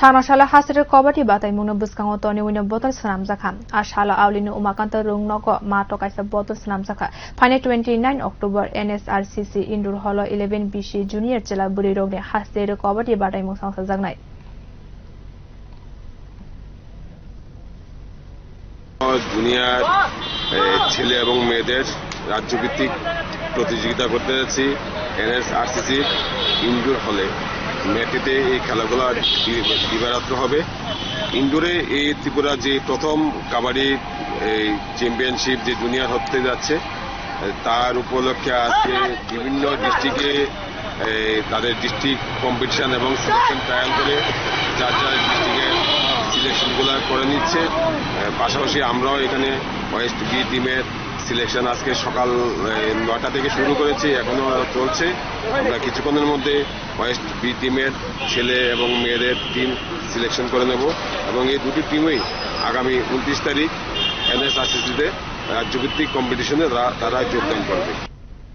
Shala hasir kobati batai muna buskango toni wina botol senam zakha. Ashala awlinu umakanta rungnoko mato kaisa botol senam zakha. Pane 29 October NSRCC Indoor Hall 11 BC Junior Chela Buri Rogne hasir kobati batai musang sajangnai. দুনিয়ার ছেলে এবং মেয়েদের রাজ্যভিত্তিক প্রতিযোগিতা করতে যাচ্ছি NSRCC indoor হলে। মেটিতে এই খেলাগুলো দিবারাত্র হবে। ইনডোরে এই ত্রিপুরা যে প্রথম কাবাডি চ্যাম্পিয়নশিপ যে জুনিয়র হতে যাচ্ছে তার উপলক্ষে আজকে বিভিন্ন ডিস্ট্রিক্টে তাদের ডিস্ট্রিক্ট কম্পিটিশন এবং সিলেকশন ট্রায়াল করে যার যার ডিস্ট্রিক্টের সিলেকশনগুলো করে নিচ্ছে। পাশাপাশি আমরাও এখানে ওয়েস্ট বি টিমের সিলেকশন আজকে সকাল 9টা থেকে শুরু করেছি, এখনো চলছে। আমরা কিছুক্ষণের মধ্যে ওয়েস্ট বি টিমের ছেলে এবং মেয়েদের টিম সিলেকশন করে নেব এবং এই দুটি টিমই আগামী 29 তারিখ এনএসআরসিসিতে রাজ্যভিত্তিক কম্পিটিশনে তারা যোগদান করবে।